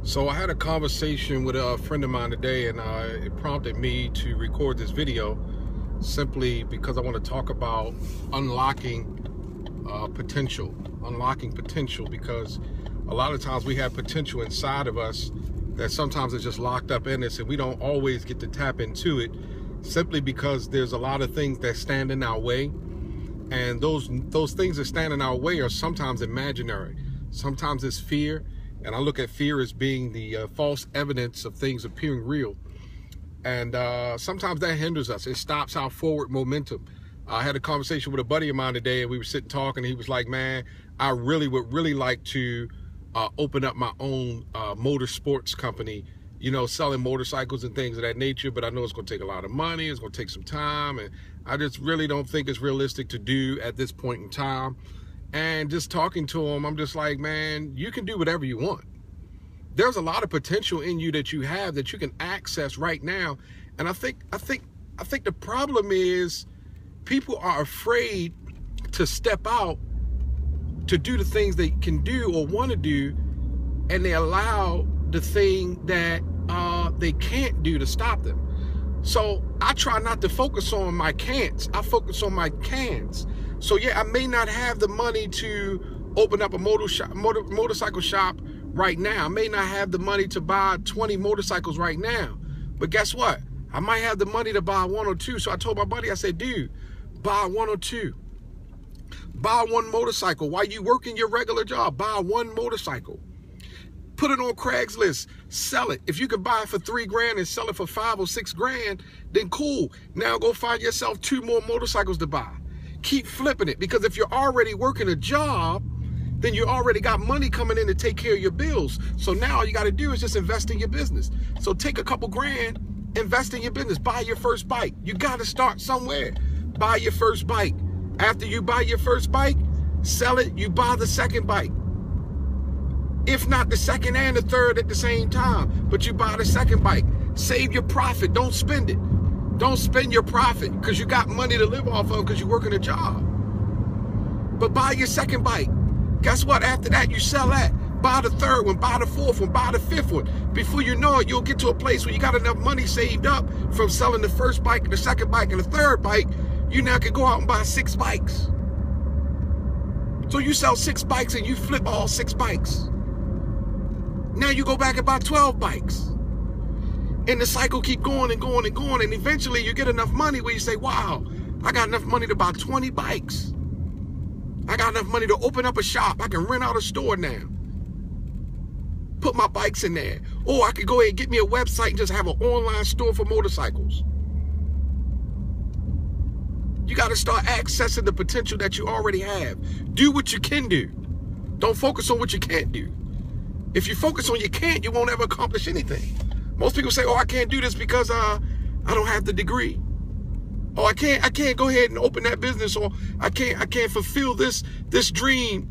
So I had a conversation with a friend of mine today, and it prompted me to record this video simply because I want to talk about unlocking potential. Unlocking potential, because a lot of times we have potential inside of us that sometimes is just locked up in us, and we don't always get to tap into it simply because there's a lot of things that stand in our way. And those things that stand in our way are sometimes imaginary. Sometimes it's fear. And I look at fear as being the false evidence of things appearing real. And sometimes that hinders us. It stops our forward momentum. I had a conversation with a buddy of mine today, and we were sitting talking, and he was like, man, I would really like to open up my own motorsports company, you know, selling motorcycles and things of that nature. But I know it's going to take a lot of money. It's going to take some time. And I just really don't think it's realistic to do at this point in time. And just talking to him, I'm just like, man, you can do whatever you want. There's a lot of potential in you that you have that you can access right now. And I think the problem is people are afraid to step out to do the things they can do or want to do, and they allow the thing that they can't do to stop them. So I try not to focus on my can'ts. I focus on my cans. So yeah, I may not have the money to open up a motorcycle shop right now. I may not have the money to buy 20 motorcycles right now. But guess what? I might have the money to buy one or two. So I told my buddy, I said, dude, buy one or two. Buy one motorcycle. While you working your regular job, buy one motorcycle. Put it on Craigslist, sell it. If you can buy it for $3 grand and sell it for $5 or $6 grand, then cool. Now go find yourself 2 more motorcycles to buy. Keep flipping it, because if you're already working a job, then you already got money coming in to take care of your bills. So now all you got to do is just invest in your business. So take a couple grand, invest in your business, buy your first bike. You got to start somewhere. Buy your first bike. After you buy your first bike, sell it, you buy the second bike. If not the second and the third at the same time, but you buy the second bike. Save your profit, don't spend it. Don't spend your profit because you got money to live off of because you're working a job. But buy your second bike. Guess what? After that, you sell that. Buy the third one, buy the fourth one, buy the fifth one. Before you know it, you'll get to a place where you got enough money saved up from selling the first bike, the second bike, and the third bike. You now can go out and buy 6 bikes. So you sell 6 bikes and you flip all 6 bikes. Now you go back and buy 12 bikes. And the cycle keep going and going and going. And eventually you get enough money where you say, wow, I got enough money to buy 20 bikes. I got enough money to open up a shop. I can rent out a store now. Put my bikes in there. Or I could go ahead and get me a website and just have an online store for motorcycles. You got to start accessing the potential that you already have. Do what you can do. Don't focus on what you can't do. If you focus on you can't, you won't ever accomplish anything. Most people say, oh, I can't do this because I don't have the degree. Oh, I can't go ahead and open that business, or I can't fulfill this dream.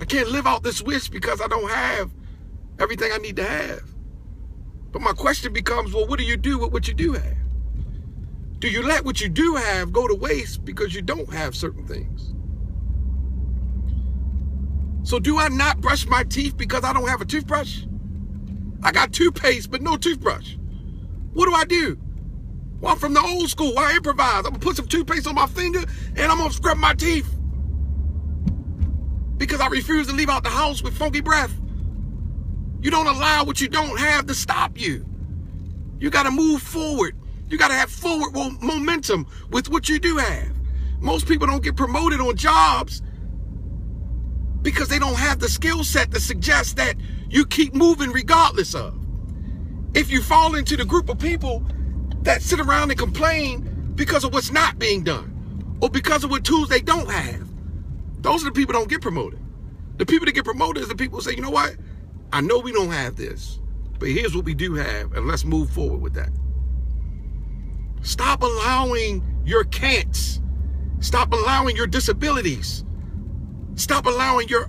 I can't live out this wish because I don't have everything I need to have. But my question becomes, well, what do you do with what you do have? Do you let what you do have go to waste because you don't have certain things? So do I not brush my teeth because I don't have a toothbrush? I got toothpaste, but no toothbrush. What do? Well, I'm from the old school. I improvise. I'm going to put some toothpaste on my finger and I'm going to scrub my teeth. Because I refuse to leave out the house with funky breath. You don't allow what you don't have to stop you. You got to move forward. You got to have forward momentum with what you do have. Most people don't get promoted on jobs because they don't have the skill set to suggest that you keep moving regardless of. If you fall into the group of people that sit around and complain because of what's not being done or because of what tools they don't have, those are the people that don't get promoted. The people that get promoted is the people who say, you know what? I know we don't have this, but here's what we do have, and let's move forward with that. Stop allowing your can'ts. Stop allowing your disabilities. Stop allowing your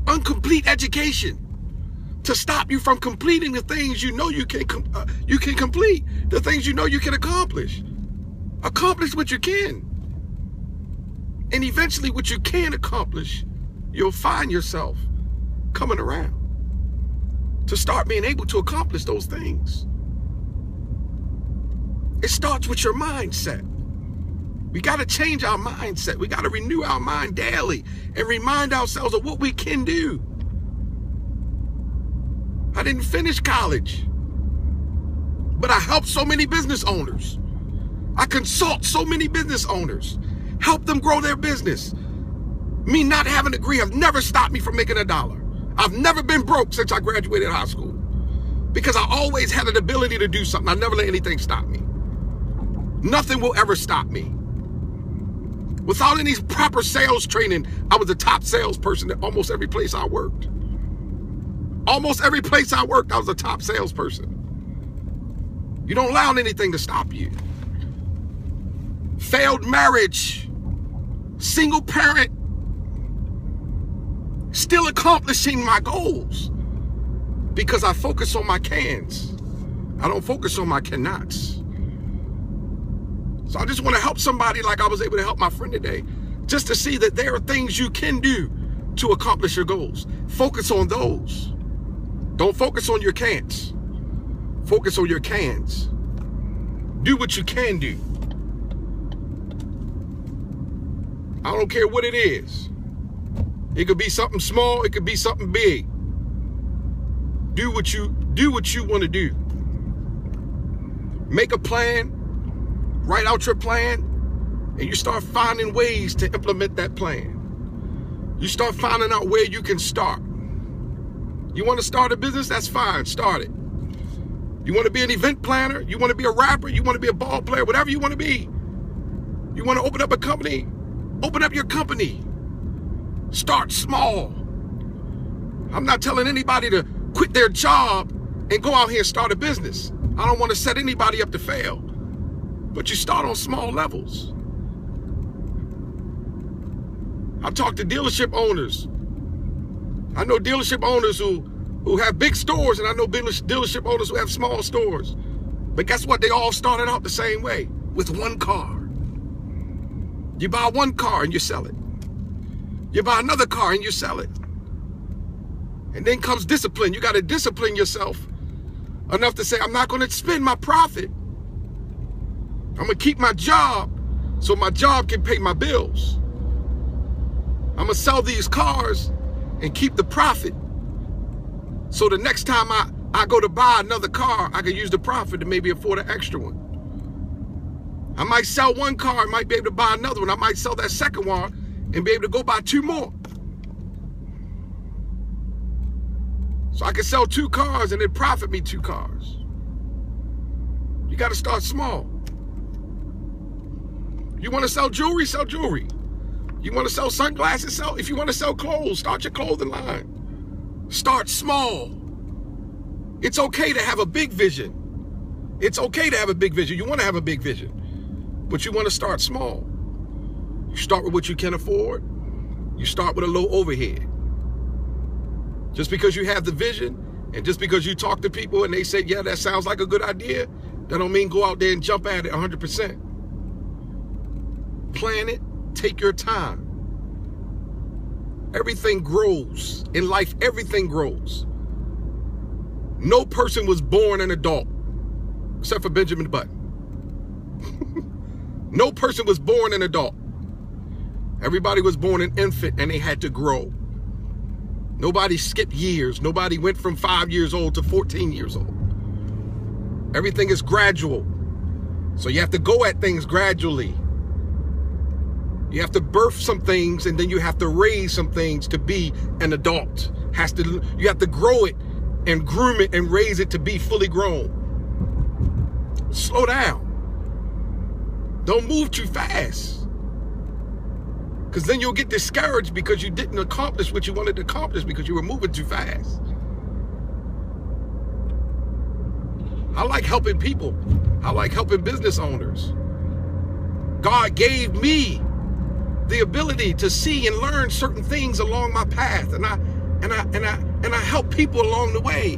incomplete education to stop you from completing the things you know you can complete, the things you know you can accomplish. Accomplish what you can. And eventually what you can accomplish, you'll find yourself coming around. to start being able to accomplish those things. It starts with your mindset. We got to change our mindset. We got to renew our mind daily and remind ourselves of what we can do. I didn't finish college, but I helped so many business owners. I consult so many business owners, help them grow their business. Me not having a degree have never stopped me from making $1. I've never been broke since I graduated high school because I always had an ability to do something. I never let anything stop me. Nothing will ever stop me. Without any proper sales training, I was the top salesperson at almost every place I worked. Almost every place I worked, I was a top salesperson. You don't allow anything to stop you. Failed marriage, single parent, still accomplishing my goals because I focus on my cans. I don't focus on my cannots. So I just want to help somebody like I was able to help my friend today, just to see that there are things you can do to accomplish your goals. Focus on those. Don't focus on your can'ts. Focus on your cans. Do what you can do. I don't care what it is. It could be something small, it could be something big. Do what you want to do. Make a plan, write out your plan, and you start finding ways to implement that plan. You start finding out where you can start. You want to start a business? That's fine, start it. You want to be an event planner? You want to be a rapper? You want to be a ball player? Whatever you want to be. You want to open up a company? Open up your company. Start small. I'm not telling anybody to quit their job and go out here and start a business. I don't want to set anybody up to fail. But you start on small levels. I talk to dealership owners. I know dealership owners who have big stores, and I know dealership owners who have small stores. But guess what? They all started out the same way, with one car. You buy one car and you sell it. You buy another car and you sell it. And then comes discipline. You got to discipline yourself enough to say, I'm not going to spend my profit. I'm going to keep my job so my job can pay my bills. I'm going to sell these cars and keep the profit. So the next time I go to buy another car, I can use the profit to maybe afford an extra one. I might sell one car, I might be able to buy another one. I might sell that second one and be able to go buy 2 more. So I can sell 2 cars and then profit me 2 cars. You got to start small. You want to sell jewelry? Sell jewelry. You want to sell sunglasses? Sell. If you want to sell clothes, start your clothing line. Start small. It's okay to have a big vision. It's okay to have a big vision. You want to have a big vision, but you want to start small. You start with what you can afford. You start with a low overhead. Just because you have the vision and just because you talk to people and they say, yeah, that sounds like a good idea, that don't mean go out there and jump at it 100%. Plan it. Take your time. Everything grows. In life, everything grows. No person was born an adult, except for Benjamin Button. No person was born an adult. Everybody was born an infant and they had to grow. Nobody skipped years. Nobody went from 5 years old to 14 years old. Everything is gradual. So you have to go at things gradually. You have to birth some things and then you have to raise some things to be an adult. You have to grow it and groom it and raise it to be fully grown. Slow down. Don't move too fast. Because then you'll get discouraged because you didn't accomplish what you wanted to accomplish because you were moving too fast. I like helping people. I like helping business owners. God gave me the ability to see and learn certain things along my path, and I help people along the way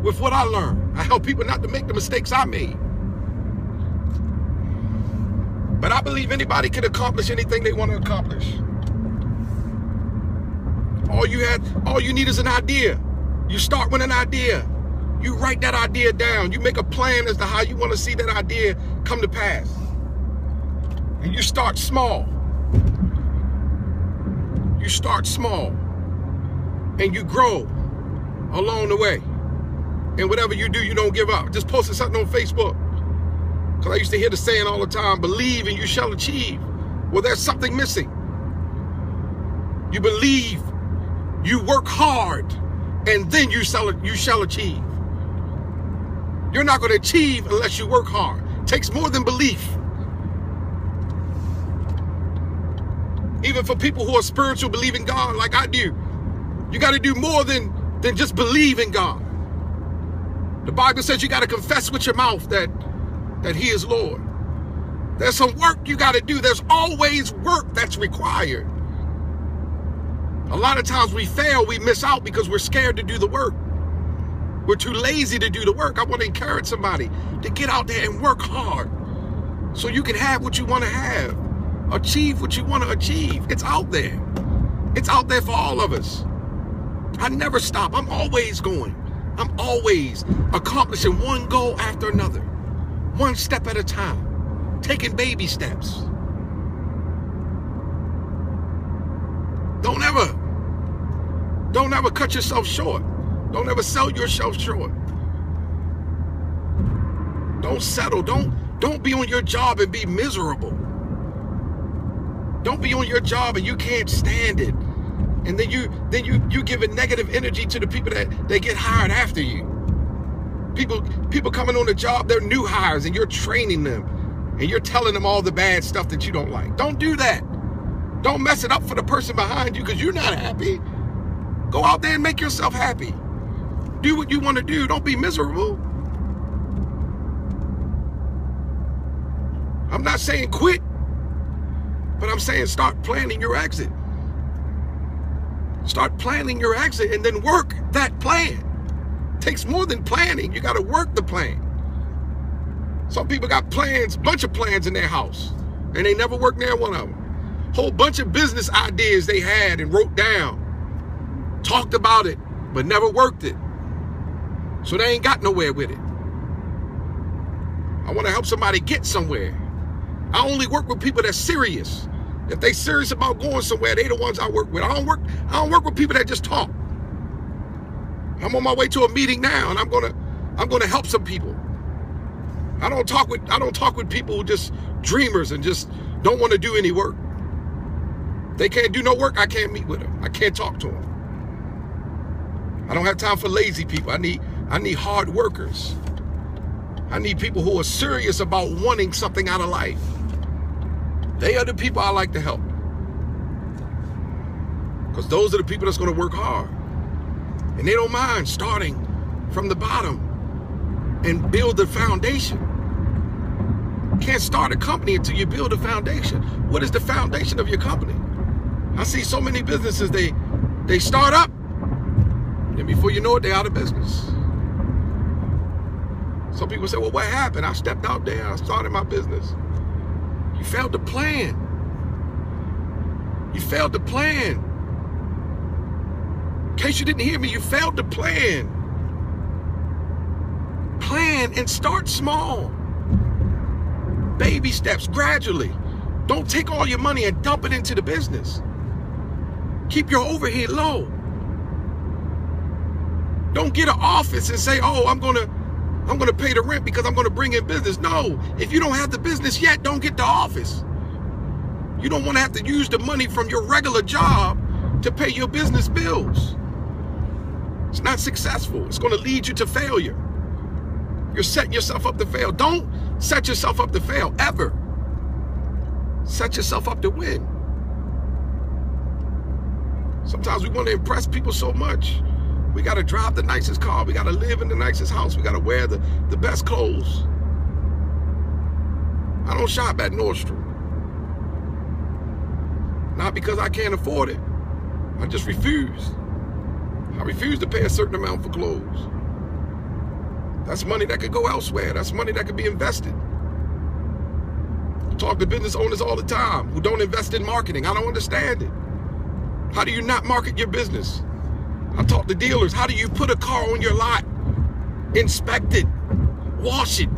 with what I learned. I help people not to make the mistakes I made. But I believe anybody can accomplish anything they want to accomplish. All you need is an idea. You start with an idea. You write that idea down. You make a plan as to how you want to see that idea come to pass. And you start small. You start small. And you grow along the way. And whatever you do, you don't give up. Just posted something on Facebook. Because I used to hear the saying all the time, believe and you shall achieve. Well, there's something missing. You believe, you work hard, and then you shall achieve. You're not going to achieve unless you work hard. It takes more than belief. Even for people who are spiritual, believe in God like I do, you got to do more than just believe in God. The Bible says you got to confess with your mouth that He is Lord. There's some work you got to do. There's always work that's required. A lot of times we fail, we miss out because we're scared to do the work. We're too lazy to do the work. I want to encourage somebody to get out there and work hard so you can have what you want to have, achieve what you want to achieve. It's out there. It's out there for all of us. I never stop. I'm always going. I'm always accomplishing one goal after another, one step at a time, taking baby steps. Don't ever cut yourself short. Don't ever sell yourself short. Don't settle. Don't be on your job and be miserable. Don't be on your job and you can't stand it. And then you give a negative energy to the people that get hired after you. People coming on the job, they're new hires and you're training them and you're telling them all the bad stuff that you don't like. Don't do that. Don't mess it up for the person behind you because you're not happy. Go out there and make yourself happy. Do what you want to do. Don't be miserable. I'm not saying quit, but I'm saying start planning your exit. Start planning your exit and then work that plan. It takes more than planning. You got to work the plan. Some people got plans, bunch of plans in their house, and they never worked near one of them. Whole bunch of business ideas they had and wrote down, talked about it, but never worked it. So they ain't got nowhere with it. I want to help somebody get somewhere. I only work with people that's serious. If they serious about going somewhere, they the ones I work with. I don't work with people that just talk. I'm on my way to a meeting now, and I'm gonna help some people. I don't talk with people who just dreamers and just don't want to do any work. They can't do no work, I can't meet with them. I can't talk to them. I don't have time for lazy people. I need hard workers. I need people who are serious about wanting something out of life. They are the people I like to help. Because those are the people that's going to work hard. And they don't mind starting from the bottom and build the foundation. You can't start a company until you build a foundation. What is the foundation of your company? I see so many businesses, they start up, and before you know it, they're out of business. Some people say, well, what happened? I stepped out there, I started my business. You failed to plan. You failed to plan. In case you didn't hear me, you failed to plan. Plan and start small. Baby steps, gradually. Don't take all your money and dump it into the business. Keep your overhead low. Don't get an office and say, oh, I'm gonna pay the rent because I'm gonna bring in business. No, if you don't have the business yet, don't get the office. You don't want to have to use the money from your regular job to pay your business bills. It's not successful. It's going to lead you to failure. You're setting yourself up to fail. Don't set yourself up to fail, ever. Set yourself up to win. Sometimes we want to impress people so much. We got to drive the nicest car. We got to live in the nicest house. We got to wear the best clothes. I don't shop at Nordstrom. Not because I can't afford it. I just refuse. I refuse to pay a certain amount for clothes. That's money that could go elsewhere. That's money that could be invested. I talk to business owners all the time who don't invest in marketing. I don't understand it. How do you not market your business? I talk to dealers. How do you put a car on your lot inspect it, wash it.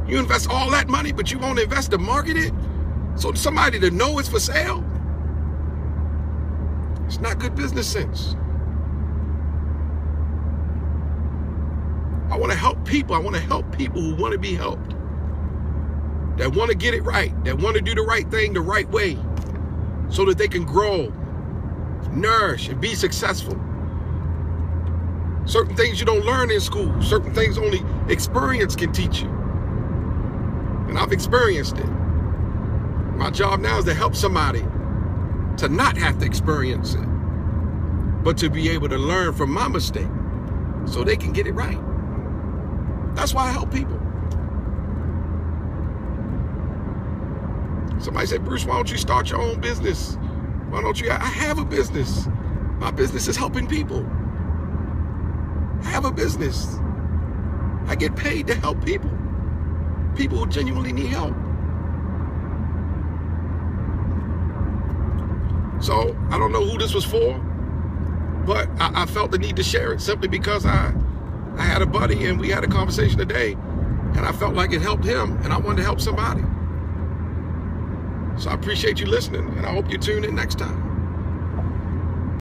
You invest all that money, but you won't invest to market it? So somebody to know it's for sale? It's not good business sense. I want to help people. I want to help people who want to be helped, that want to get it right, that want to do the right thing the right way so that they can grow, nourish, and be successful. Certain things you don't learn in school. Certain things only experience can teach you. And I've experienced it. My job now is to help somebody to not have to experience it, but to be able to learn from my mistake so they can get it right. That's why I help people. Somebody said, Bruce, why don't you start your own business? Why don't you? I have a business. My business is helping people. I have a business. I get paid to help people. People who genuinely need help. So I don't know who this was for, but I felt the need to share it simply because I had a buddy and we had a conversation today and I felt like it helped him and I wanted to help somebody. So I appreciate you listening and I hope you tune in next time.